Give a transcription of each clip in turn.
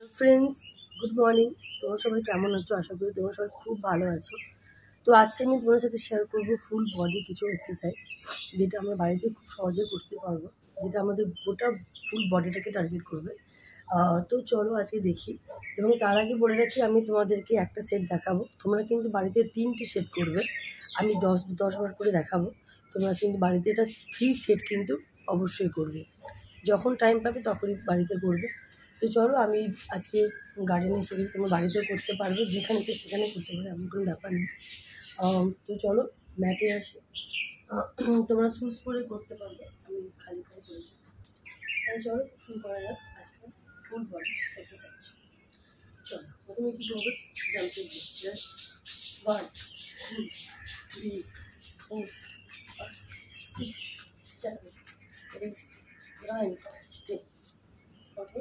Friends, good morning. তোমরা সবাই কেমন আছো? আশা করি তোমরা সবাই খুব ভালো আছো। তো আজকে আমি তোমার সাথে শেয়ার করবো ফুল বডি কিছু এক্সারসাইজ, যেটা আমরা বাড়িতে খুব সহজে করতে পারবো, যেটা আমাদের গোটা ফুল বডিটাকে টার্গেট করবে। তো চলো আজকে দেখি। এবং তার আগে বলে রাখি, আমি তোমাদেরকে একটা সেট দেখাবো, তোমরা কিন্তু বাড়িতে 3টে সেট করবে। আমি 10 বার করে দেখাবো, তোমরা কিন্তু বাড়িতে এটা 3 সেট কিন্তু অবশ্যই করবে। যখন টাইম পাবে তখনই বাড়িতে করবে। তো চলো, আমি আজকে গার্ডেনে এসে গেছি, তোমার বাড়িতেও করতে পারবে, যেখানে সেখানে করতে পারবে, এমন কোনো ব্যাপার নেই। তো চলো ম্যাটে আসি। তোমরা শুজ করে করতে পারবে, আমি খালি খালি করেছি। তাই চলো শুরু করা যাক আজকে ফুল বডি এক্সারসাইজ। চলো প্রথমে কী করবে, জাম্পিং জাস্ট 1 2 3 4 5 6 7 8 9 10। ওকে,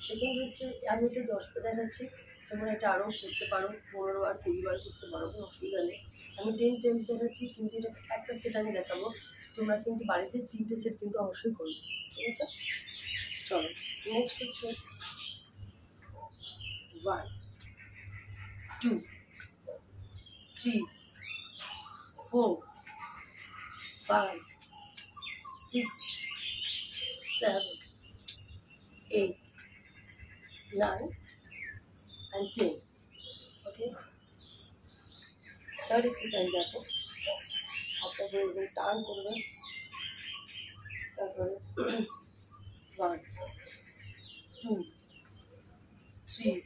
সেকেন্ড হচ্ছে, আমি এটা 10টা দেখাচ্ছি, তোমরা এটা আরও করতে পারো, 15 বার 20 বার করতে পারো, কোনো অসুবিধা নেই। আমি 10 টাইমস দেখাচ্ছি, কিন্তু এটা একটা সেট আমি দেখাবো, তোমরা কিন্তু বাড়িতে 3টে সেট কিন্তু অবশ্যই করবে, ঠিক আছে? চলো নেক্সট হচ্ছে 1 2 3 4 5 6 7 8 9 and 10. ওকে, থার্ড এক্সারসাইজ দেখো, আপনাদের এরকম টার্ন করবেন, তারপরে 1 2 3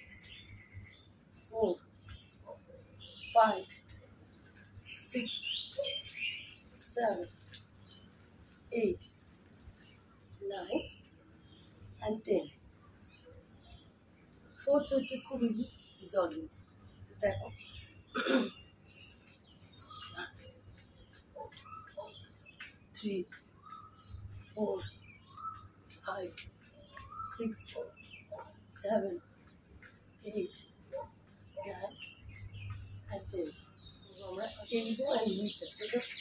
4 5 6 7 8 9 and 10. ফোর্থ হচ্ছে খুব ইজি, জগিং। দেখো 3 4 5 6 7 8 9 and 10. আমরা টেম্পো অ্যান্ড উইথটা, ঠিক আছে?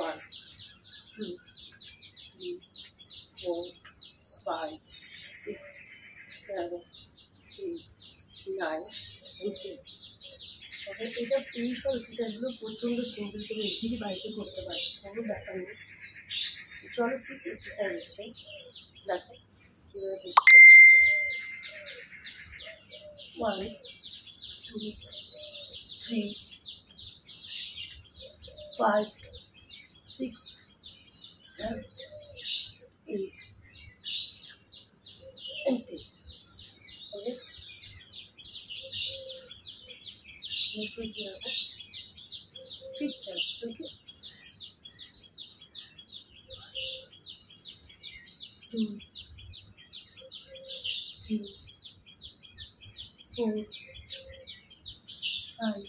1 2 3 4 5 6 7 8 9 and 10. ওকে, এটা এই সব এক্সারসাইজগুলো প্রচণ্ড সিম্পল, তুমি ইজিলি বাড়িতে করতে পারো, কোনো ব্যাপার নেই। চলো 6 এক্সারসাইজ হচ্ছে, দেখো কীভাবে করতে হবে। 1 2 3 5 6 7 8 and 10. ওকে, নেক্সট হচ্ছে দেখো ফিট টাইপস। ওকে, 2 3 4 5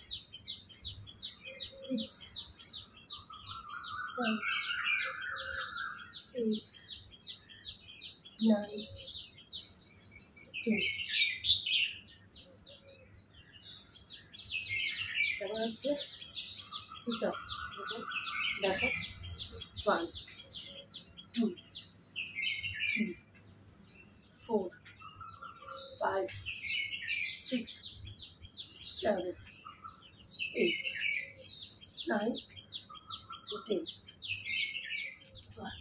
6 7 8 9 10. তারপর হচ্ছে হিসাব, দেখো 1 2 3 4 5 6 7 8 9 10. 1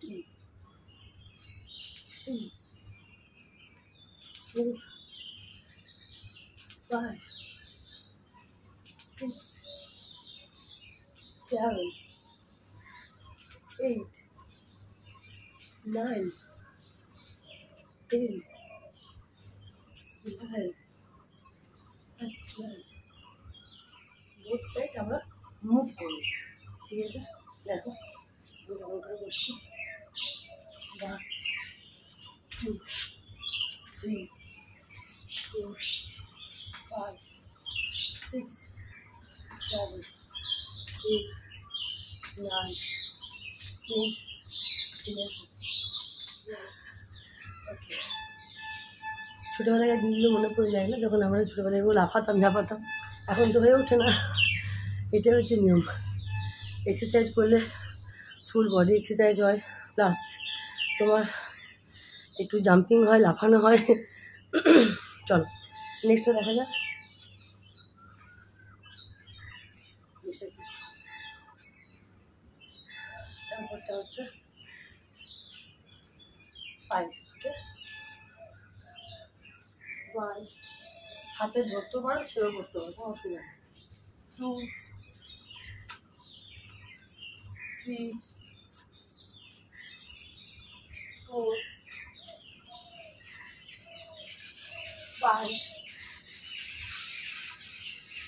2 3 4 5 6 7 8 9 10 11 and 12. বোথ সাইড আমরা মুভ করি, ঠিক আছে? দেখো যেমন করে করছি, 1 2 3 4 5 6 7 8 9 10 11. ওকে, ছোটোবেলাকার দিনগুলো মনে পড়ে যায় না, যখন আমরা ছোটোবেলায় এরকম লাফাতাম ঝাপাতাম, এখন তো হয়ে ওঠে না। এটা হচ্ছে নিয়ম, এক্সারসাইজ করলে ফুল বডি এক্সারসাইজ হয়, প্লাস তোমার একটু জাম্পিং হয়, লাফানো হয়। চলো নেক্সটটা দেখা যাক। তারপরটা হচ্ছে পাই। ওকে, পাই হাতে ধরতে পারো, ছেড়ে করতে পারো, কোনো অসুবিধা নেই। 2 3 4 5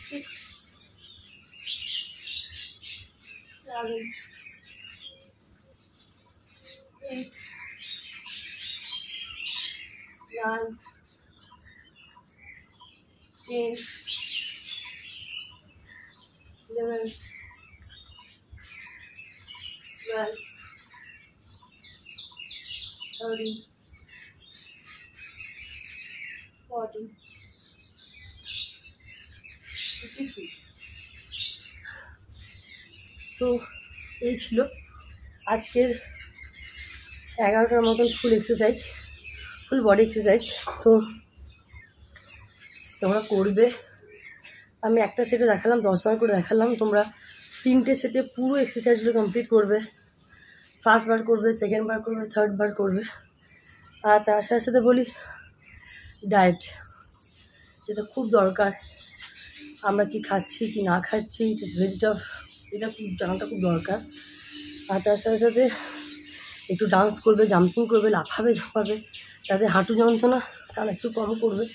6 7 8 9 10 11 12 13 14 15। তো এই ছিল আজকের 11টার মতন ফুল এক্সারসাইজ, ফুল বডি এক্সারসাইজ। তো তোমরা করবে। আমি একটা সেটে দেখালাম, 10 বার করে দেখালাম, তোমরা 3টে সেটে পুরো এক্সারসাইজগুলো কমপ্লিট করবে। ফার্স্ট বার করবে, সেকেন্ড বার করবে, থার্ড বার করবে। আর তার সাথে সাথে বলি ডায়েট, যেটা খুব দরকার। আমরা কি খাচ্ছি কি না খাচ্ছি, ইট ইজ ভেরি টাফ, এটা খুব জানাটা খুব দরকার। আর তার সাথে সাথে একটু ডান্স করবে, জাম্পিং করবে, লাফাবে, ঝাঁপাবে। যাদের হাঁটু যন্ত্রণা তারা একটু কম করবে,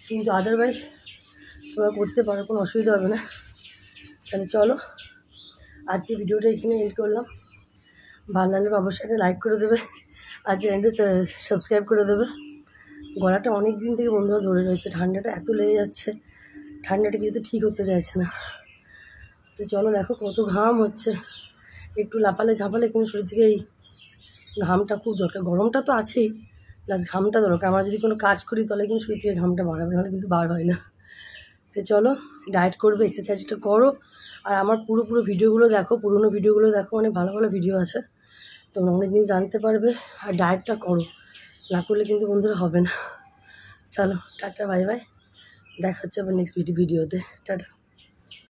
কিন্তু আদারওয়াইজ তোমরা করতে পারো, কোনো অসুবিধা হবে না। তাহলে চলো আজকে ভিডিওটা এখানে এন্ড করলাম। ভালো লাগলে অবশ্যই একটা লাইক করে দেবে, আর চ্যানেলটা সাবস্ক্রাইব করে দেবে। গলাটা অনেক দিন থেকে বন্ধুরা ধরে রয়েছে, ঠান্ডাটা এত লেগে যাচ্ছে, ঠান্ডাটা কিন্তু ঠিক হতে চাইছে না। তো চলো, দেখো কত ঘাম হচ্ছে, একটু লাফালে ঝাঁপালে কিন্তু শরীর থেকে এই ঘামটা খুব দরকার। গরমটা তো আছেই, প্লাস ঘামটা দরকার। আমরা যদি কোনো কাজ করি তাহলে কিন্তু শরীর থেকে ঘামটা বাড়াবে, নাহলে কিন্তু বার হয় না। তো চলো ডায়েট করবে, এক্সারসাইজটা করো, আর আমার পুরো ভিডিওগুলো দেখো, পুরোনো ভিডিওগুলো দেখো, অনেক ভালো ভালো ভিডিও আছে, তোমরা অনেক জিনিস জানতে পারবে। আর ডায়েটটা করো, না করলে কিন্তু বন্ধুরা হবে না। চলো টাটা, বাই বাই, দেখা হচ্ছে আবার নেক্সট ভিডিওতে। টাটা।